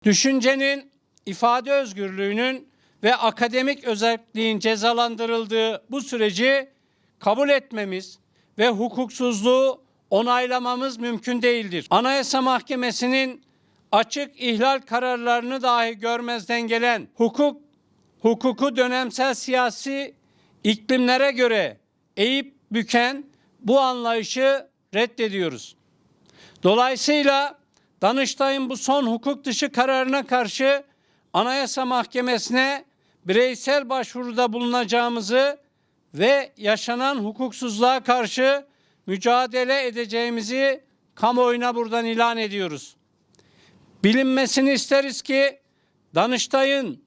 Düşüncenin, ifade özgürlüğünün ve akademik özelliğin cezalandırıldığı bu süreci kabul etmemiz ve hukuksuzluğu onaylamamız mümkün değildir. Anayasa Mahkemesi'nin açık ihlal kararlarını dahi görmezden gelen hukuku dönemsel siyasi iklimlere göre eğip büken bu anlayışı reddediyoruz. Dolayısıyla Danıştay'ın bu son hukuk dışı kararına karşı Anayasa Mahkemesi'ne bireysel başvuruda bulunacağımızı ve yaşanan hukuksuzluğa karşı mücadele edeceğimizi kamuoyuna buradan ilan ediyoruz. Bilinmesini isteriz ki Danıştay'ın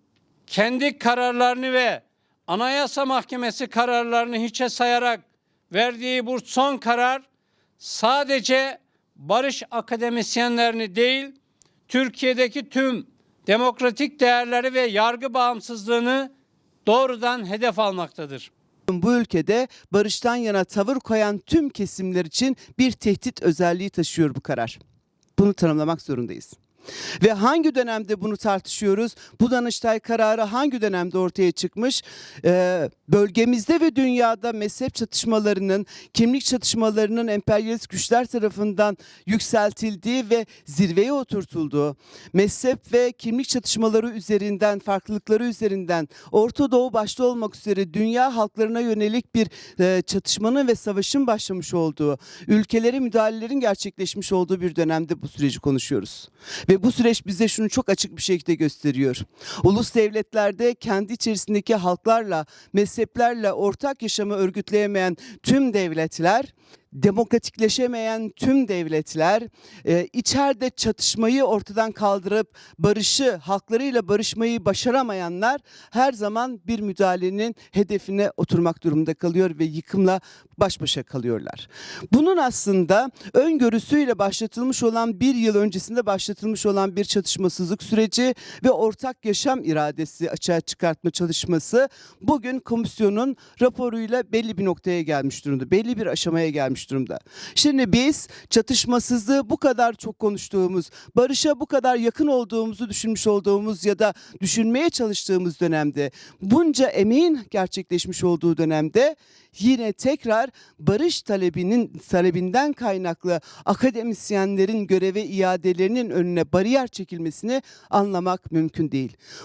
kendi kararlarını ve Anayasa Mahkemesi kararlarını hiçe sayarak verdiği bu son karar sadece barış akademisyenlerini değil, Türkiye'deki tüm demokratik değerleri ve yargı bağımsızlığını doğrudan hedef almaktadır. Bu ülkede barıştan yana tavır koyan tüm kesimler için bir tehdit özelliği taşıyor bu karar. Bunu tanımlamak zorundayız. Ve hangi dönemde bunu tartışıyoruz? Bu Danıştay kararı hangi dönemde ortaya çıkmış? Bölgemizde ve dünyada mezhep çatışmalarının, kimlik çatışmalarının emperyalist güçler tarafından yükseltildiği ve zirveye oturtulduğu, mezhep ve kimlik çatışmaları üzerinden, farklılıkları üzerinden, Orta Doğu başta olmak üzere dünya halklarına yönelik bir çatışmanın ve savaşın başlamış olduğu, ülkelere müdahalelerin gerçekleşmiş olduğu bir dönemde bu süreci konuşuyoruz. Ve bu süreç bize şunu çok açık bir şekilde gösteriyor. Ulus devletlerde kendi içerisindeki halklarla, mezheplerle ortak yaşamı örgütleyemeyen tüm devletler, demokratikleşemeyen tüm devletler, içeride çatışmayı ortadan kaldırıp barışı, halklarıyla barışmayı başaramayanlar her zaman bir müdahalenin hedefine oturmak durumunda kalıyor ve yıkımla baş başa kalıyorlar. Bunun aslında öngörüsüyle başlatılmış olan, bir yıl öncesinde başlatılmış olan bir çatışmasızlık süreci ve ortak yaşam iradesi açığa çıkartma çalışması bugün komisyonun raporuyla belli bir noktaya gelmiş durumda, belli bir aşamaya gelmiş durumda. Şimdi biz çatışmasızlığı bu kadar çok konuştuğumuz, barışa bu kadar yakın olduğumuzu düşünmüş olduğumuz ya da düşünmeye çalıştığımız dönemde, bunca emeğin gerçekleşmiş olduğu dönemde yine tekrar barış talebinden kaynaklı akademisyenlerin göreve iadelerinin önüne bariyer çekilmesini anlamak mümkün değil.